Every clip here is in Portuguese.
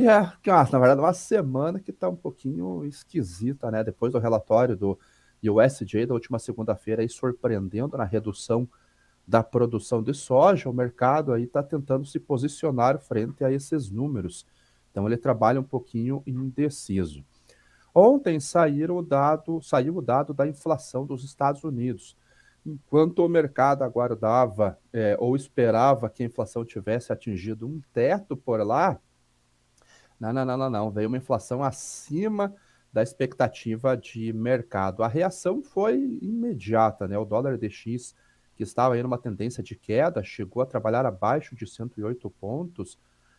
Na verdade, uma semana que está um pouquinho esquisita, né? Depois do relatório do USDA da última segunda-feira, aí surpreendendo na redução da produção de soja, o mercado aí está tentando se posicionar frente a esses números. Então ele trabalha um pouquinho indeciso. Ontem saiu o dado da inflação dos Estados Unidos. Enquanto o mercado aguardava ou esperava que a inflação tivesse atingido um teto por lá, não. Veio uma inflação acima da expectativa de mercado. A reação foi imediata, né? O dólar DX, que estava aí numa tendência de queda, chegou a trabalhar abaixo de 108 pontos,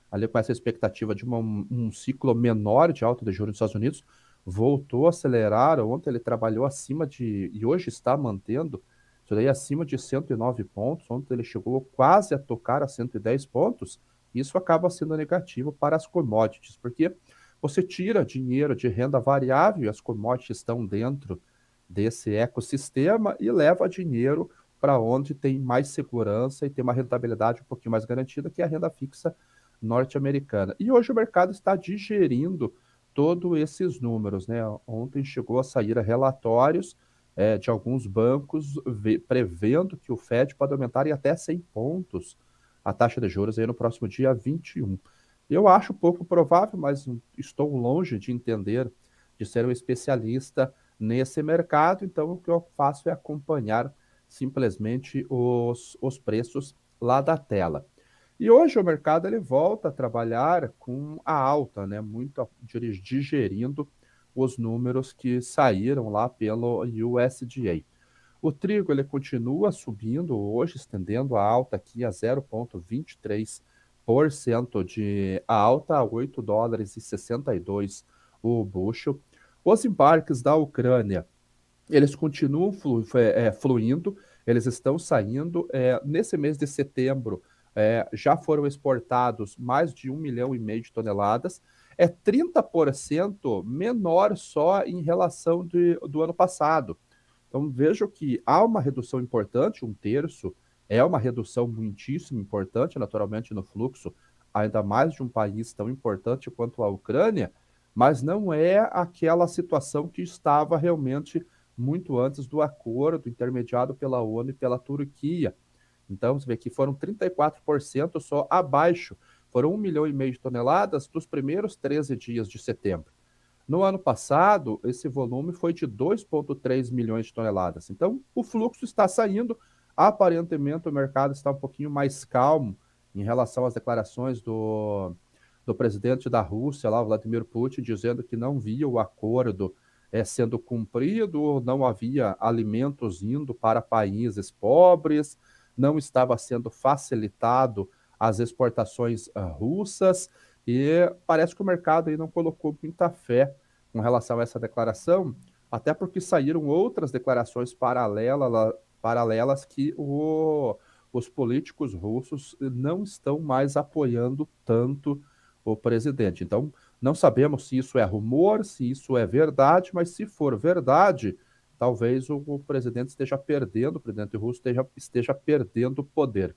ali com essa expectativa de um ciclo menor de alta de juros nos Estados Unidos, voltou a acelerar. Ontem ele trabalhou acima de, e hoje está mantendo, isso daí acima de 109 pontos. Ontem ele chegou quase a tocar a 110 pontos. Isso acaba sendo negativo para as commodities, porque você tira dinheiro de renda variável, e as commodities estão dentro desse ecossistema, e leva dinheiro para onde tem mais segurança e tem uma rentabilidade um pouquinho mais garantida, que é a renda fixa norte-americana. E hoje o mercado está digerindo todos esses números, né? Ontem chegou a sair relatórios de alguns bancos prevendo que o Fed pode aumentar em até 100 pontos a taxa de juros aí no próximo dia 21. Eu acho pouco provável, mas estou longe de entender, de ser um especialista nesse mercado, então o que eu faço é acompanhar simplesmente os preços lá da tela. E hoje o mercado ele volta a trabalhar com a alta, né? Muito digerindo os números que saíram lá pelo USDA. O trigo ele continua subindo hoje, estendendo a alta aqui a 0,23% de alta, a 8 dólares e 62 o bushel. Os embarques da Ucrânia, eles continuam fluindo, eles estão saindo. Nesse mês de setembro, já foram exportados mais de 1,5 milhão de toneladas. É 30% menor só em relação do ano passado. Então, vejo que há uma redução importante, um terço, é uma redução muitíssimo importante, naturalmente, no fluxo, ainda mais de um país tão importante quanto a Ucrânia, mas não é aquela situação que estava realmente muito antes do acordo intermediado pela ONU e pela Turquia. Então, você vê que foram 34% só abaixo, foram 1,5 milhão de toneladas dos primeiros 13 dias de setembro. No ano passado, esse volume foi de 2,3 milhões de toneladas. Então, o fluxo está saindo. Aparentemente, o mercado está um pouquinho mais calmo em relação às declarações do presidente da Rússia, lá, Vladimir Putin, dizendo que não via o acordo sendo cumprido, não havia alimentos indo para países pobres, não estava sendo facilitado as exportações russas, e parece que o mercado aí não colocou muita fé com relação a essa declaração, até porque saíram outras declarações paralelas que os políticos russos não estão mais apoiando tanto o presidente. Então, não sabemos se isso é rumor, se isso é verdade, mas se for verdade, talvez o presidente esteja perdendo, o presidente russo esteja perdendo poder.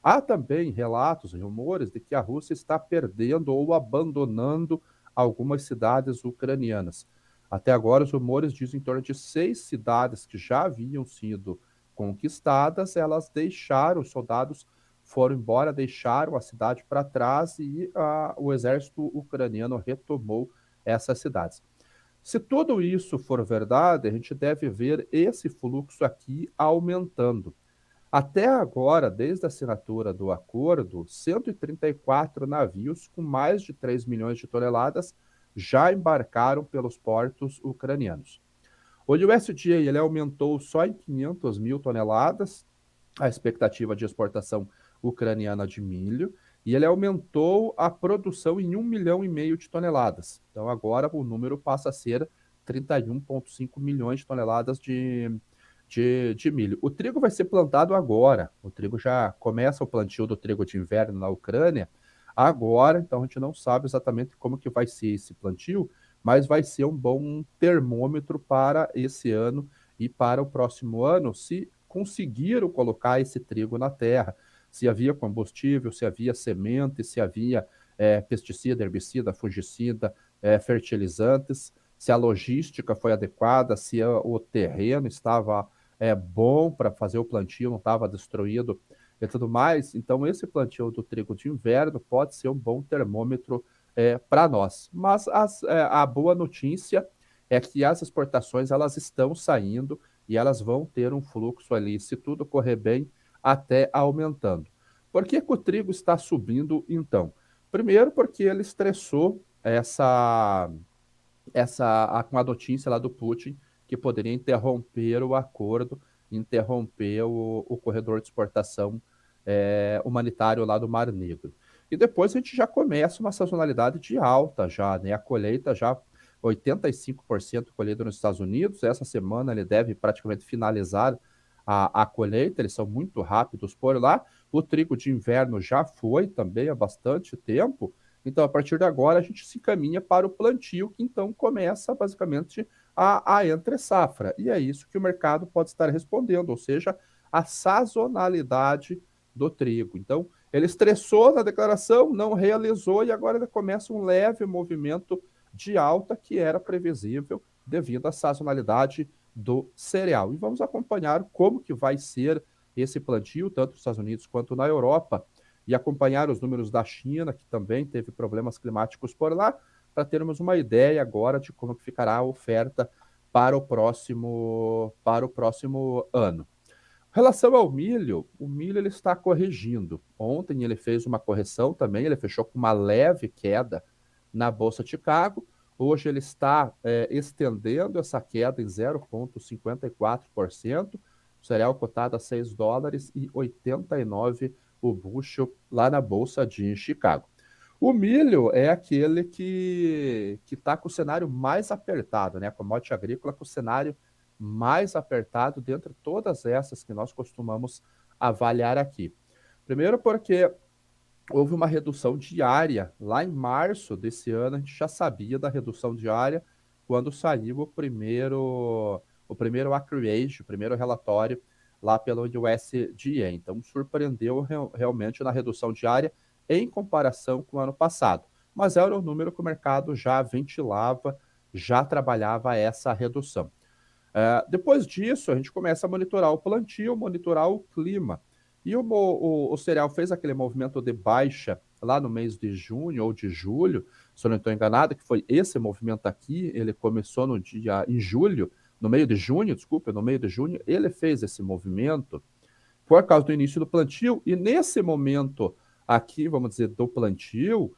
Há também relatos e rumores de que a Rússia está perdendo ou abandonando algumas cidades ucranianas. Até agora, os rumores dizem em torno de 6 cidades que já haviam sido conquistadas, elas deixaram, os soldados foram embora, deixaram a cidade para trás, e o exército ucraniano retomou essas cidades. Se tudo isso for verdade, a gente deve ver esse fluxo aqui aumentando. Até agora, desde a assinatura do acordo, 134 navios com mais de 3 milhões de toneladas já embarcaram pelos portos ucranianos. O USDA ele aumentou só em 500 mil toneladas a expectativa de exportação ucraniana de milho, e ele aumentou a produção em 1,5 milhão de toneladas. Então agora o número passa a ser 31,5 milhões de toneladas de milho. O trigo vai ser plantado agora. O trigo já começa o plantio do trigo de inverno na Ucrânia agora, então a gente não sabe exatamente como que vai ser esse plantio, mas vai ser um bom termômetro para esse ano e para o próximo ano, se conseguiram colocar esse trigo na terra, se havia combustível, se havia semente, se havia pesticida, herbicida, fungicida, fertilizantes, se a logística foi adequada, se o terreno estava bom para fazer o plantio, não estava destruído e tudo mais. Então, esse plantio do trigo de inverno pode ser um bom termômetro para nós. Mas a boa notícia é que as exportações elas estão saindo e elas vão ter um fluxo ali, se tudo correr bem, até aumentando. Por que que o trigo está subindo então? Primeiro porque ele estressou com a notícia lá do Putin que poderia interromper o acordo, interromper o corredor de exportação humanitário lá do Mar Negro. E depois a gente já começa uma sazonalidade de alta já, né? A colheita já 85% colhido nos Estados Unidos. Essa semana ele deve praticamente finalizar a colheita, eles são muito rápidos por lá. O trigo de inverno já foi também há bastante tempo. Então, a partir de agora, a gente se encaminha para o plantio, que então começa basicamente a entre-safra. E é isso que o mercado pode estar respondendo, ou seja, a sazonalidade do trigo. Então, ele estressou na declaração, não realizou, e agora ele começa um leve movimento de alta que era previsível devido à sazonalidade do cereal. E vamos acompanhar como que vai ser esse plantio, tanto nos Estados Unidos quanto na Europa, e acompanhar os números da China, que também teve problemas climáticos por lá, para termos uma ideia agora de como que ficará a oferta para o próximo ano. Em relação ao milho, o milho ele está corrigindo. Ontem ele fez uma correção também, ele fechou com uma leve queda na Bolsa de Chicago. Hoje ele está estendendo essa queda em 0,54%. O cereal cotado a $6,89 o bushel lá na Bolsa de Chicago. O milho é aquele que está com o cenário mais apertado, né? A commodity agrícola com o cenário mais apertado dentre todas essas que nós costumamos avaliar aqui. Primeiro porque houve uma redução diária. Lá em março desse ano, a gente já sabia da redução diária quando saiu o primeiro Acreage, o primeiro relatório lá pelo USDA. Então, surpreendeu realmente na redução diária em comparação com o ano passado. Mas era o número que o mercado já ventilava, já trabalhava essa redução. Depois disso, a gente começa a monitorar o plantio, monitorar o clima. E o cereal fez aquele movimento de baixa lá no mês de junho ou de julho, se eu não estou enganado, que foi esse movimento aqui, ele começou em julho, no meio de junho, desculpa, no meio de junho, ele fez esse movimento por causa do início do plantio, e nesse momento aqui, vamos dizer, do plantio,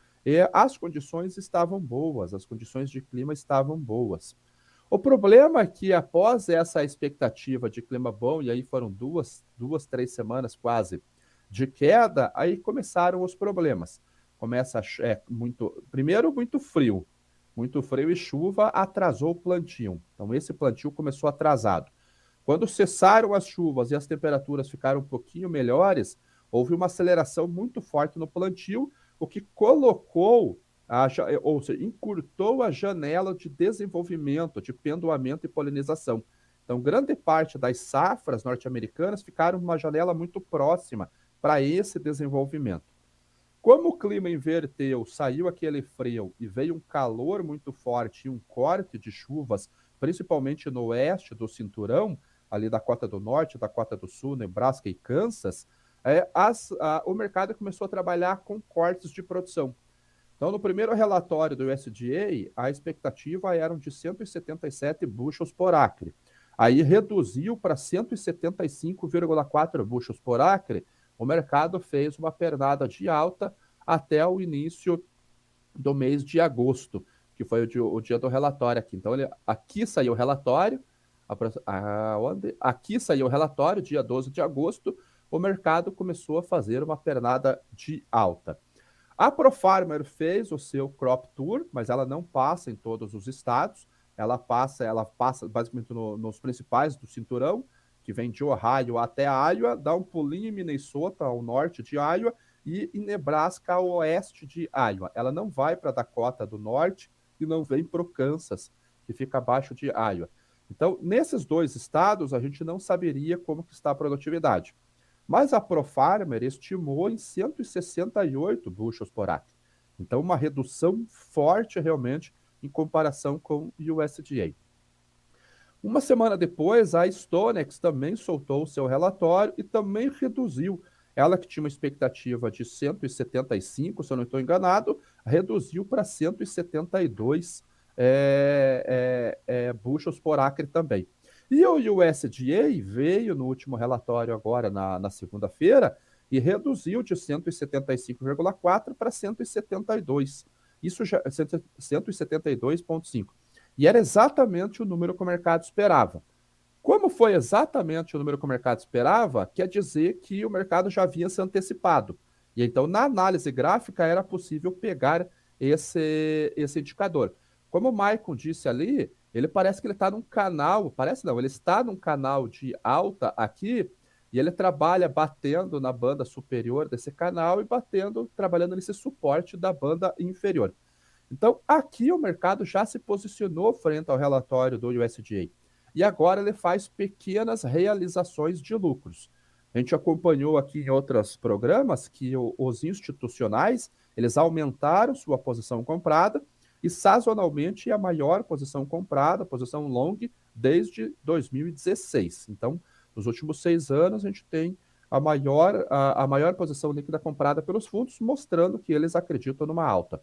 as condições estavam boas, as condições de clima estavam boas. O problema é que após essa expectativa de clima bom, e aí foram duas, 3 semanas quase de queda, aí começaram os problemas. Começa primeiro muito frio e chuva atrasou o plantio. Então esse plantio começou atrasado. Quando cessaram as chuvas e as temperaturas ficaram um pouquinho melhores, houve uma aceleração muito forte no plantio, o que colocou ou seja, encurtou a janela de desenvolvimento, de pendoamento e polinização. Então, grande parte das safras norte-americanas ficaram numa janela muito próxima para esse desenvolvimento. Como o clima inverteu, saiu aquele frio e veio um calor muito forte e um corte de chuvas, principalmente no oeste do cinturão, ali da Dakota do Norte, da Dakota do Sul, Nebraska e Kansas, o mercado começou a trabalhar com cortes de produção. Então, no primeiro relatório do USDA, a expectativa era de 177 bushels por acre. Aí reduziu para 175,4 bushels por acre. O mercado fez uma pernada de alta até o início do mês de agosto, que foi o dia do relatório aqui. Então, aqui saiu o relatório, aqui saiu o relatório, dia 12 de agosto, o mercado começou a fazer uma pernada de alta. A ProFarmer fez o seu Crop Tour, mas ela não passa em todos os estados. Ela passa basicamente nos principais do cinturão, que vem de Ohio até Iowa, dá um pulinho em Minnesota, ao norte de Iowa, e em Nebraska, ao oeste de Iowa. Ela não vai para Dakota do Norte e não vem para o Kansas, que fica abaixo de Iowa. Então, nesses dois estados, a gente não saberia como que está a produtividade. Mas a ProFarmer estimou em 168 bushels por acre. Então, uma redução forte realmente em comparação com o USDA. Uma semana depois, a StoneX também soltou o seu relatório e também reduziu. Ela que tinha uma expectativa de 175, se eu não estou enganado, reduziu para 172 bushels por acre também. E o USDA veio no último relatório agora, na segunda-feira, e reduziu de 175,4 para 172. Isso já 172,5. E era exatamente o número que o mercado esperava. Como foi exatamente o número que o mercado esperava, quer dizer que o mercado já havia se antecipado. E então, na análise gráfica, era possível pegar esse indicador. Como o Maicon disse ali, ele parece que ele está num canal, parece não, ele está num canal de alta aqui, e ele trabalha batendo na banda superior desse canal e batendo, trabalhando nesse suporte da banda inferior. Então, aqui o mercado já se posicionou frente ao relatório do USDA. E agora ele faz pequenas realizações de lucros. A gente acompanhou aqui em outros programas que os institucionais, eles aumentaram sua posição comprada e sazonalmente é a maior posição comprada, posição long, desde 2016. Então, nos últimos 6 anos, a gente tem a maior posição líquida comprada pelos fundos, mostrando que eles acreditam numa alta.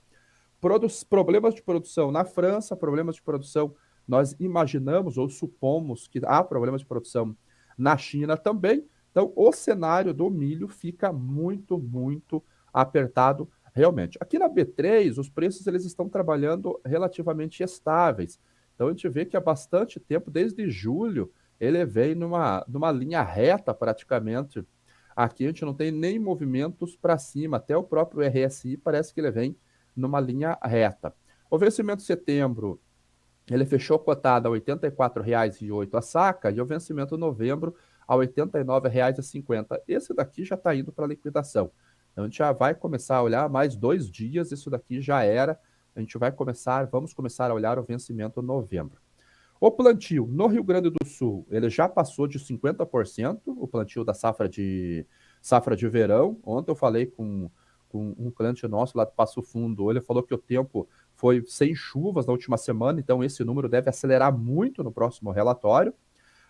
Problemas de produção na França, problemas de produção, nós imaginamos ou supomos que há problemas de produção na China também. Então, o cenário do milho fica muito, muito apertado realmente. Aqui na B3, os preços eles estão trabalhando relativamente estáveis. Então, a gente vê que há bastante tempo, desde julho, ele vem numa linha reta praticamente. Aqui a gente não tem nem movimentos para cima, até o próprio RSI parece que ele vem numa linha reta. O vencimento de setembro, ele fechou cotado a R$ 84,08 a saca e o vencimento de novembro a R$ 89,50. Esse daqui já está indo para liquidação. Então, a gente já vai começar a olhar mais 2 dias, isso daqui já era. Vamos começar a olhar o vencimento de novembro. O plantio no Rio Grande do Sul, ele já passou de 50%, o plantio da safra de verão. Ontem eu falei com um cliente nosso lá do Passo Fundo, ele falou que o tempo foi sem chuvas na última semana, então esse número deve acelerar muito no próximo relatório.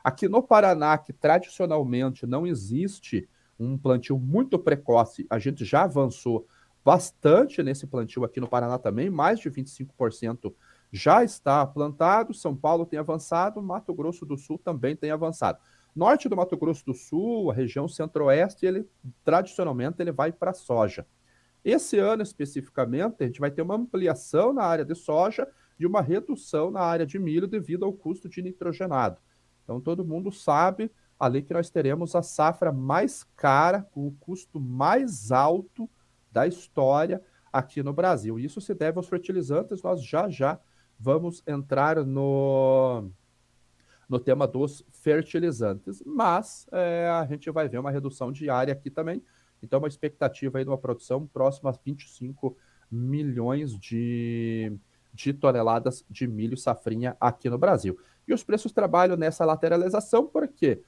Aqui no Paraná, que tradicionalmente não existe um plantio muito precoce, a gente já avançou bastante nesse plantio aqui no Paraná também, mais de 25% já está plantado. São Paulo tem avançado, Mato Grosso do Sul também tem avançado. Norte do Mato Grosso do Sul, a região centro-oeste, ele tradicionalmente ele vai para a soja. Esse ano especificamente, a gente vai ter uma ampliação na área de soja e uma redução na área de milho devido ao custo de nitrogenado. Então, todo mundo sabe ali que nós teremos a safra mais cara, com o custo mais alto da história aqui no Brasil. Isso se deve aos fertilizantes, nós já já vamos entrar no tema dos fertilizantes. Mas a gente vai ver uma redução de área aqui também. Então, uma expectativa aí de uma produção próxima a 25 milhões de toneladas de milho safrinha aqui no Brasil. E os preços trabalham nessa lateralização porque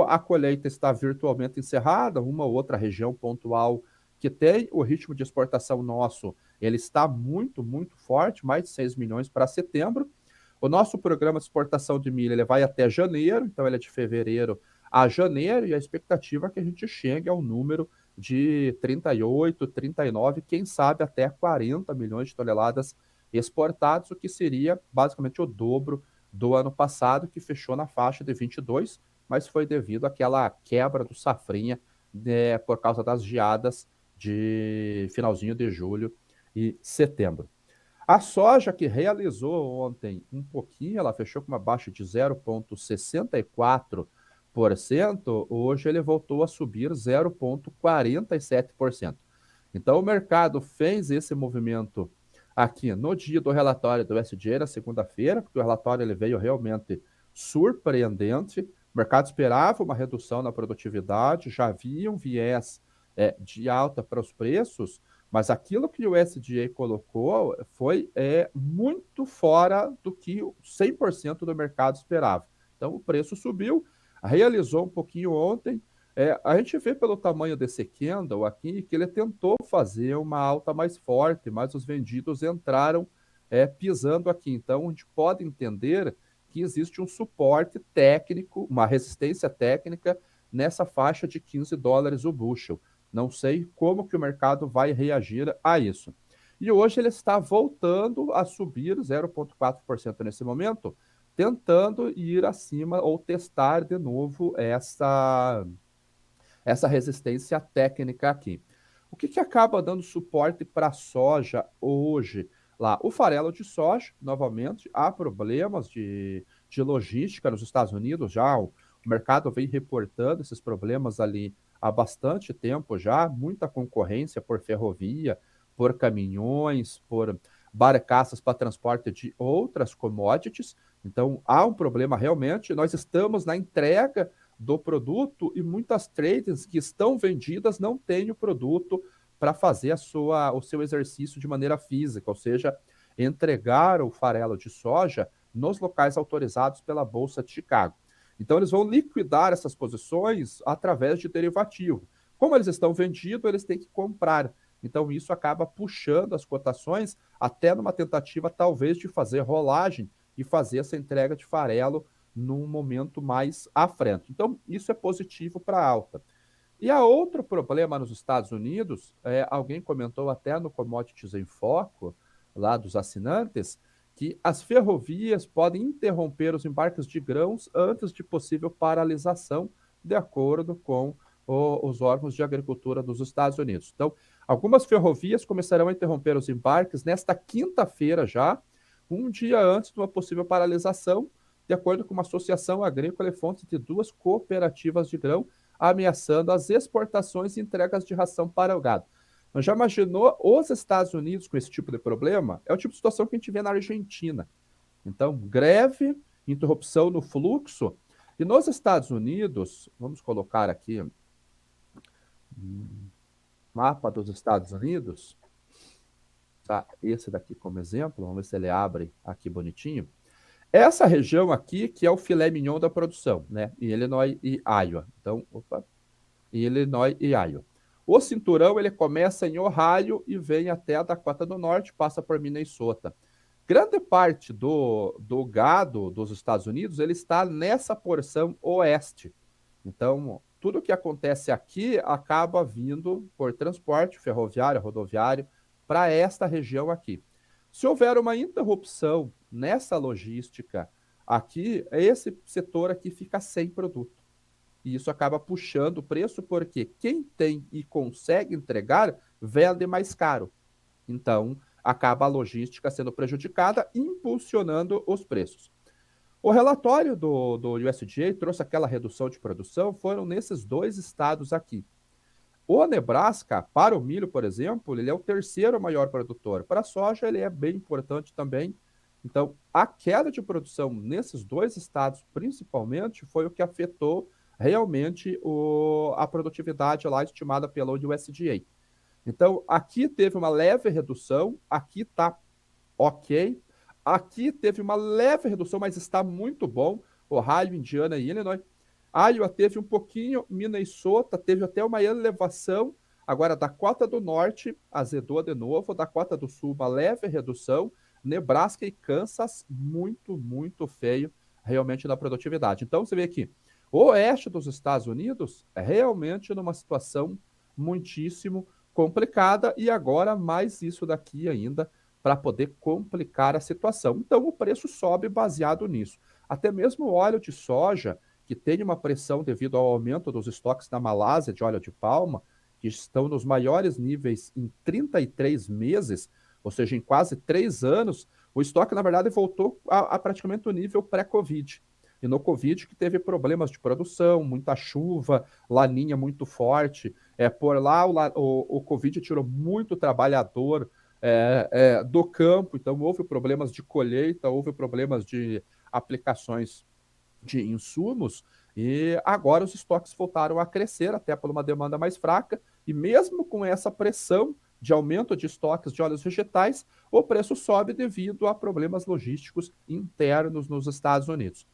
a colheita está virtualmente encerrada, uma ou outra região pontual que tem o ritmo de exportação nosso, ele está muito, muito forte, mais de 6 milhões para setembro. O nosso programa de exportação de milho ele vai até janeiro, então ele é de fevereiro a janeiro, e a expectativa é que a gente chegue ao número de 38, 39, quem sabe até 40 milhões de toneladas exportadas, o que seria basicamente o dobro do ano passado, que fechou na faixa de 22, mas foi devido àquela quebra do safrinha, né, por causa das geadas de finalzinho de julho e setembro. A soja, que realizou ontem um pouquinho, ela fechou com uma baixa de 0,64%, hoje ele voltou a subir 0,47%. Então, o mercado fez esse movimento aqui no dia do relatório do SDA, na segunda-feira, porque o relatório ele veio realmente surpreendente. O mercado esperava uma redução na produtividade, já havia um viés de alta para os preços, mas aquilo que o SDA colocou foi muito fora do que 100% do mercado esperava. Então, o preço subiu, realizou um pouquinho ontem, A gente vê pelo tamanho desse candle aqui que ele tentou fazer uma alta mais forte, mas os vendidos entraram pisando aqui. Então, a gente pode entender que existe um suporte técnico, uma resistência técnica nessa faixa de $15 o bushel. Não sei como que o mercado vai reagir a isso. E hoje ele está voltando a subir 0,4% nesse momento, tentando ir acima ou testar de novo essa resistência técnica aqui. O que acaba dando suporte para a soja hoje? Lá, o farelo de soja, novamente, há problemas de logística nos Estados Unidos já. O mercado vem reportando esses problemas ali há bastante tempo já, muita concorrência por ferrovia, por caminhões, por barcaças para transporte de outras commodities. Então, há um problema realmente. Nós estamos na entrega do produto e muitas tradings que estão vendidas não têm o produto para fazer o seu exercício de maneira física, ou seja, entregar o farelo de soja nos locais autorizados pela Bolsa de Chicago. Então, eles vão liquidar essas posições através de derivativo. Como eles estão vendidos, eles têm que comprar. Então, isso acaba puxando as cotações até numa tentativa, talvez, de fazer rolagem e fazer essa entrega de farelo num momento mais à frente. Então, isso é positivo para a alta. E há outro problema nos Estados Unidos, alguém comentou até no Commodities em Foco, lá dos assinantes, que as ferrovias podem interromper os embarques de grãos antes de possível paralisação, de acordo com os órgãos de agricultura dos Estados Unidos. Então, algumas ferrovias começarão a interromper os embarques nesta quinta-feira já, um dia antes de uma possível paralisação, de acordo com uma associação agrícola e fontes de duas cooperativas de grão, ameaçando as exportações e entregas de ração para o gado. Mas já imaginou os Estados Unidos com esse tipo de problema? É o tipo de situação que a gente vê na Argentina. Então, greve, interrupção no fluxo. E nos Estados Unidos, vamos colocar aqui mapa dos Estados Unidos, tá? Esse daqui como exemplo, vamos ver se ele abre aqui bonitinho. Essa região aqui, que é o filé mignon da produção, né? Em Illinois e Iowa. Então, em Illinois e Iowa. O cinturão, ele começa em Ohio e vem até a Dakota do Norte, passa por Minnesota. Grande parte do gado dos Estados Unidos, ele está nessa porção oeste. Então, tudo que acontece aqui acaba vindo por transporte ferroviário, rodoviário, para esta região aqui. Se houver uma interrupção nessa logística aqui, esse setor aqui fica sem produto. E isso acaba puxando o preço, porque quem tem e consegue entregar vende mais caro. Então, acaba a logística sendo prejudicada, impulsionando os preços. O relatório do USDA trouxe aquela redução de produção, foram nesses dois estados aqui. O Nebraska, para o milho, por exemplo, ele é o terceiro maior produtor. Para a soja, ele é bem importante também. Então, a queda de produção nesses dois estados, principalmente, foi o que afetou realmente a produtividade lá estimada pelo USDA. Então, aqui teve uma leve redução, aqui está ok. Aqui teve uma leve redução, mas está muito bom. Ohio, Indiana e Illinois. Iowa teve um pouquinho, Minnesota teve até uma elevação. Agora, Dakota do Norte azedou de novo, Dakota do Sul uma leve redução, Nebraska e Kansas muito, muito feio realmente na produtividade. Então, você vê aqui, o oeste dos Estados Unidos é realmente numa situação muitíssimo complicada e agora mais isso daqui ainda para poder complicar a situação. Então, o preço sobe baseado nisso. Até mesmo o óleo de soja, que tem uma pressão devido ao aumento dos estoques na Malásia de óleo de palma, que estão nos maiores níveis em 33 meses, ou seja, em quase 3 anos, o estoque, na verdade, voltou a praticamente o nível pré-Covid. E no Covid que teve problemas de produção, muita chuva, laninha muito forte. Por lá o Covid tirou muito trabalhador do campo, então houve problemas de colheita, houve problemas de aplicações de insumos, e agora os estoques voltaram a crescer, até por uma demanda mais fraca, e mesmo com essa pressão de aumento de estoques de óleos vegetais, o preço sobe devido a problemas logísticos internos nos Estados Unidos.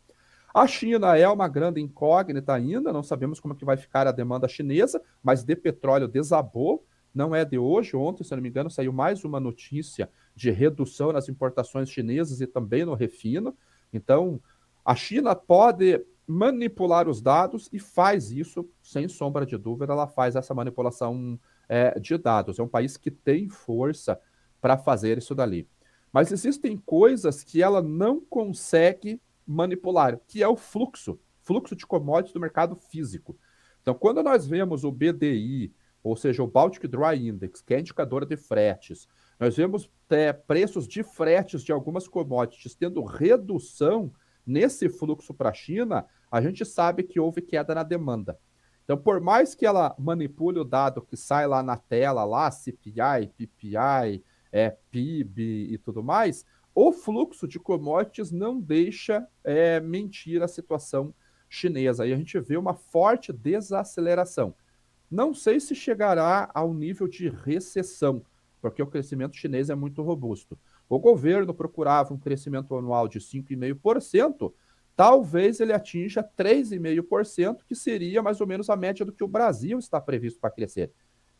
A China é uma grande incógnita ainda, não sabemos como é que vai ficar a demanda chinesa, mas de petróleo desabou, não é de hoje. Ontem, se não me engano, saiu mais uma notícia de redução nas importações chinesas e também no refino. Então, a China pode manipular os dados e faz isso, sem sombra de dúvida, ela faz essa manipulação de dados. É um país que tem força para fazer isso dali. Mas existem coisas que ela não consegue manipular, que é o fluxo de commodities do mercado físico. Então, quando nós vemos o BDI, ou seja, o Baltic Dry Index, que é indicador de fretes, nós vemos preços de fretes de algumas commodities tendo redução nesse fluxo para a China, a gente sabe que houve queda na demanda. Então, por mais que ela manipule o dado que sai lá na tela, lá, CPI, PPI, PIB e tudo mais, o fluxo de commodities não deixa mentir a situação chinesa. E a gente vê uma forte desaceleração. Não sei se chegará ao nível de recessão, porque o crescimento chinês é muito robusto. O governo procurava um crescimento anual de 5,5%, talvez ele atinja 3,5%, que seria mais ou menos a média do que o Brasil está previsto para crescer.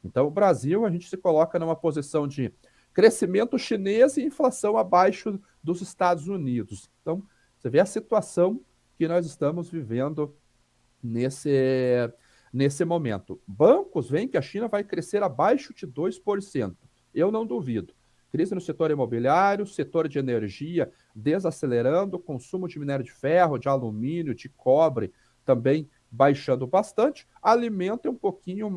Então, o Brasil, a gente se coloca numa posição de crescimento chinês e inflação abaixo dos Estados Unidos. Então, você vê a situação que nós estamos vivendo nesse momento. Bancos veem que a China vai crescer abaixo de 2%. Eu não duvido. Crise no setor imobiliário, setor de energia desacelerando, consumo de minério de ferro, de alumínio, de cobre também baixando bastante. Alimento é um pouquinho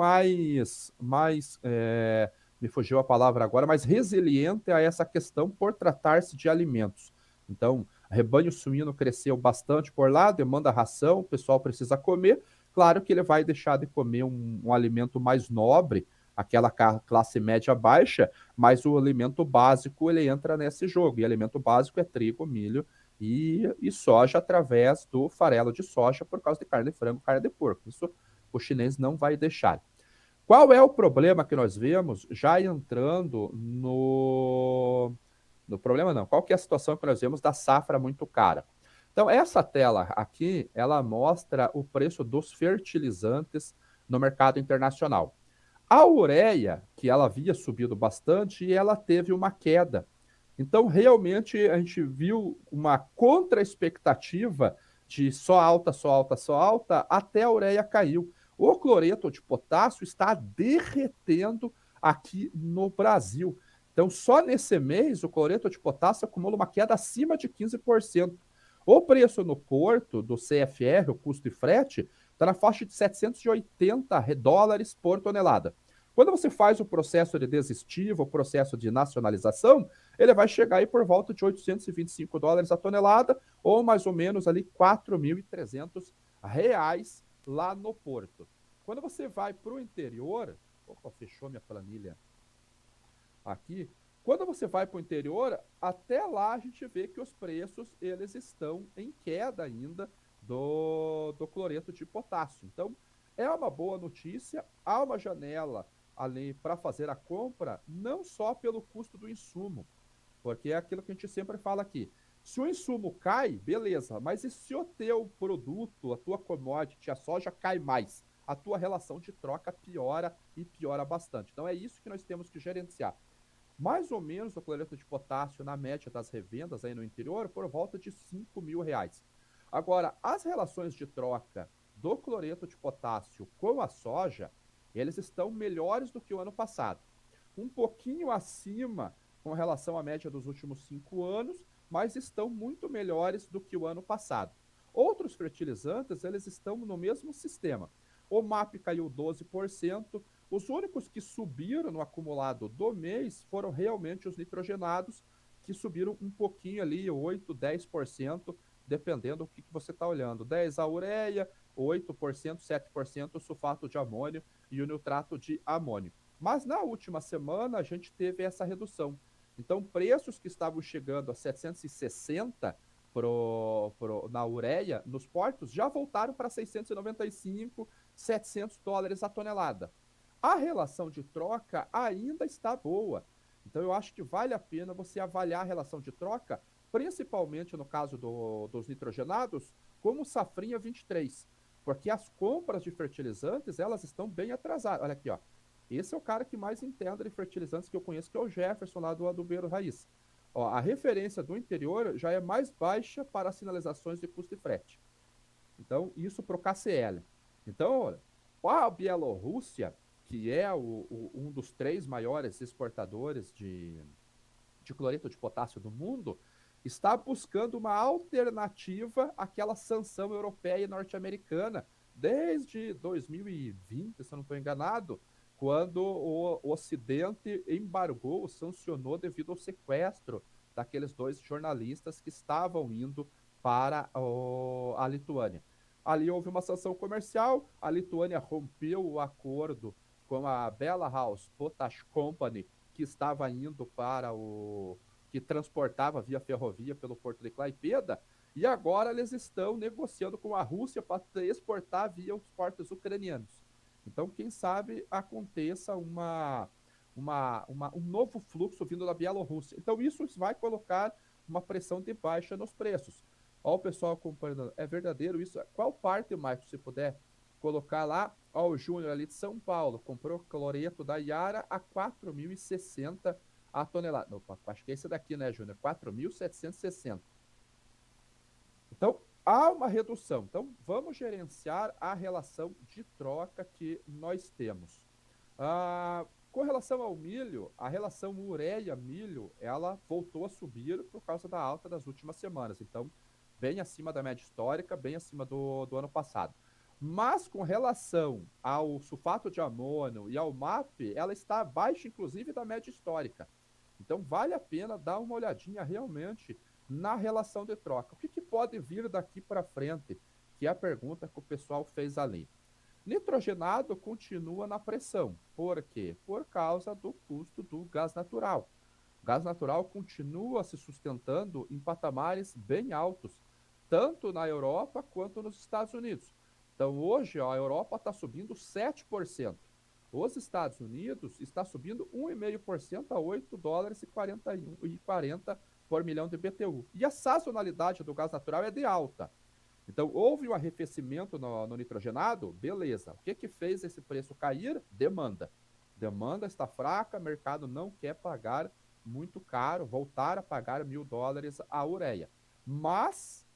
me fugiu a palavra agora, mais resiliente a essa questão por tratar-se de alimentos. Então, rebanho suíno cresceu bastante por lá, demanda ração, o pessoal precisa comer. Claro que ele vai deixar de comer um alimento mais nobre, aquela classe média baixa, mas o alimento básico ele entra nesse jogo. E alimento básico é trigo, milho e soja através do farelo de soja por causa de carne de frango, carne de porco. Isso o chinês não vai deixar. Qual é o problema que nós vemos já entrando no problema não. Qual que é a situação que nós vemos da safra muito cara? Então, essa tela aqui, ela mostra o preço dos fertilizantes no mercado internacional. A ureia, que ela havia subido bastante, ela teve uma queda. Então, realmente, a gente viu uma contra-expectativa de só alta, só alta, só alta, até a ureia caiu. O cloreto de potássio está derretendo aqui no Brasil. Então, só nesse mês, o cloreto de potássio acumula uma queda acima de 15%. O preço no porto do CFR, o custo de frete, está na faixa de 780 dólares por tonelada. Quando você faz o processo de desestivo, o processo de nacionalização, ele vai chegar aí por volta de 825 dólares a tonelada, ou mais ou menos ali 4.300 reais lá no porto. Quando você vai para o interior, opa, fechou minha planilha aqui. Quando você vai para o interior, até lá a gente vê que os preços eles estão em queda ainda do cloreto de potássio. Então, é uma boa notícia, há uma janela ali para fazer a compra, não só pelo custo do insumo, porque é aquilo que a gente sempre fala aqui. Se o insumo cai, beleza, mas e se o teu produto, a tua commodity, a soja cai mais? A tua relação de troca piora e piora bastante. Então é isso que nós temos que gerenciar. Mais ou menos o cloreto de potássio na média das revendas aí no interior por volta de 5 mil reais. Agora, as relações de troca do cloreto de potássio com a soja, eles estão melhores do que o ano passado. Um pouquinho acima com relação à média dos últimos 5 anos, mas estão muito melhores do que o ano passado. Outros fertilizantes, eles estão no mesmo sistema. O MAP caiu 12%, os únicos que subiram no acumulado do mês foram realmente os nitrogenados, que subiram um pouquinho ali, 8, 10%, dependendo do que você está olhando. 10% a ureia, 8%, 7% o sulfato de amônio e o nitrato de amônio. Mas na última semana a gente teve essa redução. Então, preços que estavam chegando a 760 na ureia, nos portos, já voltaram para 695, 700 dólares a tonelada. A relação de troca ainda está boa. Então, eu acho que vale a pena você avaliar a relação de troca, principalmente no caso dos nitrogenados, como safrinha 23, porque as compras de fertilizantes, elas estão bem atrasadas. Olha aqui, ó. Esse é o cara que mais entende de fertilizantes que eu conheço, que é o Jefferson, lá do Adubeiro Raiz. Ó, a referência do interior já é mais baixa para sinalizações de custo e frete. Então, isso para o KCL. Então, a Bielorrússia, que é um dos 3 maiores exportadores de cloreto de potássio do mundo, está buscando uma alternativa àquela sanção europeia e norte-americana desde 2020, se eu não estou enganado, quando o Ocidente embargou, sancionou devido ao sequestro daqueles 2 jornalistas que estavam indo para a Lituânia. Ali houve uma sanção comercial, a Lituânia rompeu o acordo com a Belarus Potash Company, que estava indo para que transportava via ferrovia pelo porto de Klaipėda, e agora eles estão negociando com a Rússia para exportar via os portos ucranianos. Então, quem sabe aconteça um novo fluxo vindo da Bielorrússia. Então, isso vai colocar uma pressão de baixa nos preços. Olha o pessoal acompanhando. É verdadeiro isso? Qual parte, Marcos, se puder colocar lá? Ó, o Júnior ali de São Paulo comprou cloreto da Yara a 4.060 a tonelada. Opa, acho que é esse daqui, né, Júnior? 4.760. Então, há uma redução. Então, vamos gerenciar a relação de troca que nós temos. Com relação ao milho, a relação ureia-milho, ela voltou a subir por causa da alta das últimas semanas. Então, bem acima da média histórica, bem acima do ano passado. Mas com relação ao sulfato de amônio e ao MAP, ela está abaixo, inclusive, da média histórica. Então, vale a pena dar uma olhadinha realmente na relação de troca. O que pode vir daqui para frente? Que é a pergunta que o pessoal fez ali. Nitrogenado continua na pressão. Por quê? Por causa do custo do gás natural. O gás natural continua se sustentando em patamares bem altos, tanto na Europa quanto nos Estados Unidos. Então, hoje, a Europa está subindo 7%. Os Estados Unidos está subindo 1,5% a 8 dólares e 40 por milhão de BTU. E a sazonalidade do gás natural é de alta. Então, houve um arrefecimento no nitrogenado, beleza. O que fez esse preço cair? Demanda. Demanda está fraca, mercado não quer pagar muito caro, voltar a pagar $1.000 a ureia. Mas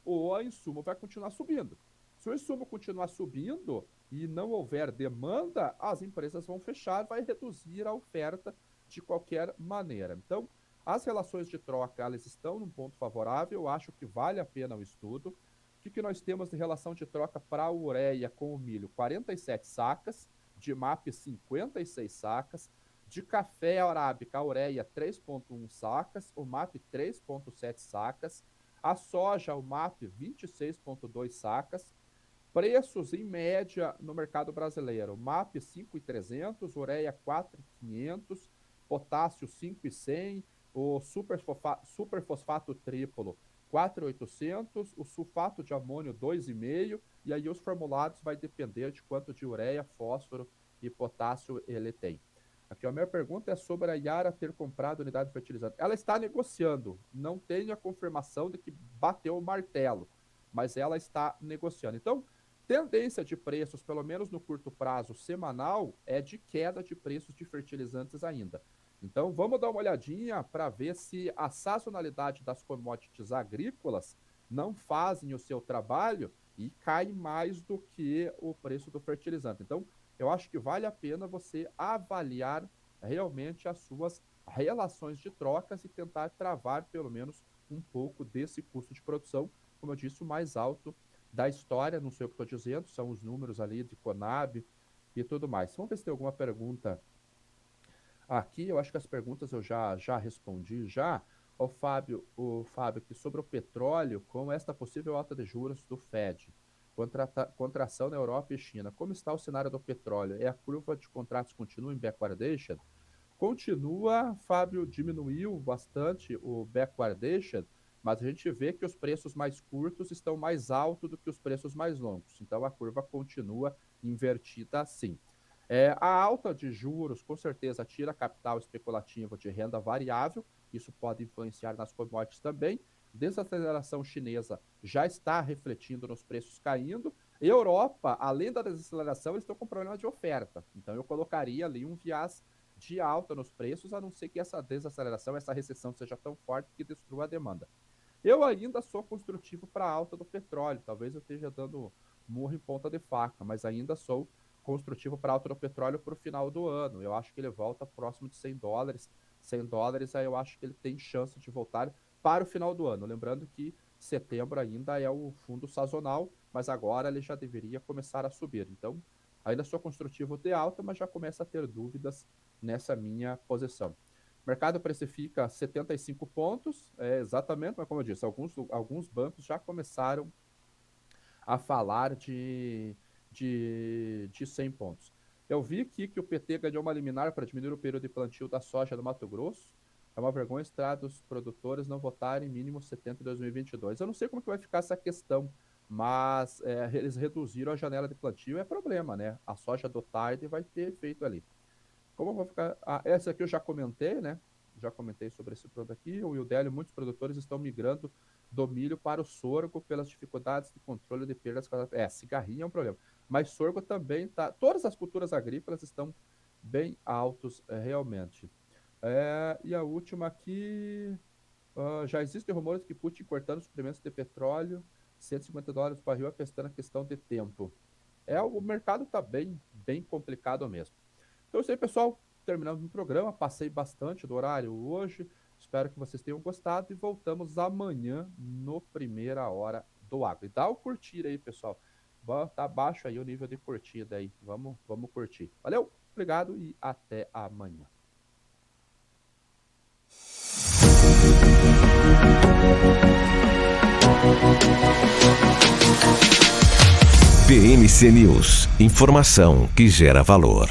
o insumo vai continuar subindo. Se o insumo continuar subindo e não houver demanda, as empresas vão fechar, vai reduzir a oferta de qualquer maneira. Então, as relações de troca, elas estão num ponto favorável, eu acho que vale a pena o estudo. O que nós temos de relação de troca para a ureia com o milho? 47 sacas, de MAP 56 sacas, de café arábica, a ureia 3,1 sacas, o MAP 3,7 sacas, a soja, o MAP 26,2 sacas, preços em média no mercado brasileiro, MAP 5.300, ureia 4.500, potássio 5.100, o superfosfato triplo 4.800, o sulfato de amônio 2,5, e aí os formulados vai depender de quanto de ureia, fósforo e potássio ele tem. Aqui a minha pergunta é sobre a Yara ter comprado unidade de fertilizante. Ela está negociando, não tenho a confirmação de que bateu o martelo, mas ela está negociando. Então, tendência de preços, pelo menos no curto prazo semanal, é de queda de preços de fertilizantes ainda. Então, vamos dar uma olhadinha para ver se a sazonalidade das commodities agrícolas não fazem o seu trabalho e cai mais do que o preço do fertilizante. Então, eu acho que vale a pena você avaliar realmente as suas relações de trocas e tentar travar pelo menos um pouco desse custo de produção, como eu disse, o mais alto da história, não sei o que estou dizendo, são os números ali de Conab e tudo mais. Vamos ver se tem alguma pergunta aqui. Eu acho que as perguntas eu já respondi já. O Fábio, que sobre o petróleo, com esta possível alta de juros do Fed, contração na Europa e China, como está o cenário do petróleo? É a curva de contratos continua em backwardation? Continua, Fábio, diminuiu bastante o backwardation, mas a gente vê que os preços mais curtos estão mais altos do que os preços mais longos. Então a curva continua invertida assim. A alta de juros, com certeza, tira capital especulativo de renda variável, isso pode influenciar nas commodities também, Desaceleração chinesa já está refletindo nos preços caindo. Europa, além da desaceleração, eles estão com problema de oferta. Então eu colocaria ali um viés de alta nos preços, a não ser que essa desaceleração, essa recessão seja tão forte que destrua a demanda. Eu ainda sou construtivo para a alta do petróleo. Talvez eu esteja dando murro em ponta de faca, mas ainda sou construtivo para a alta do petróleo para o final do ano. Eu acho que ele volta próximo de 100 dólares. 100 dólares, aí eu acho que ele tem chance de voltar para o final do ano. Lembrando que setembro ainda é o fundo sazonal, mas agora ele já deveria começar a subir. Então, ainda sou construtivo de alta, mas já começa a ter dúvidas nessa minha posição. O mercado precifica 75 pontos, exatamente, mas como eu disse, alguns bancos já começaram a falar de 100 pontos. Eu vi aqui que o PT ganhou uma liminar para diminuir o período de plantio da soja no Mato Grosso. É uma vergonha estar dos produtores não votarem mínimo 70 em 2022. Eu não sei como que vai ficar essa questão, mas eles reduziram a janela de plantio, é problema, né? A soja do tarde vai ter efeito ali. Como eu vou ficar... essa aqui eu já comentei, né? Já comentei sobre esse produto aqui. O Wildélio, muitos produtores estão migrando do milho para o sorgo pelas dificuldades de controle de perdas. Cigarrinha é um problema. Mas sorgo também está... Todas as culturas agrícolas estão bem altos realmente. E a última aqui... já existem rumores que Putin cortando suprimentos de petróleo, 150 dólares o barril, a questão de tempo. O mercado está bem complicado mesmo. Então é isso aí, pessoal. Terminamos o programa. Passei bastante do horário hoje. Espero que vocês tenham gostado e voltamos amanhã no Primeira Hora do Agro. E dá o curtir aí, pessoal. Tá baixo aí o nível de curtida aí. Vamos curtir. Valeu, obrigado e até amanhã. BMC News, informação que gera valor.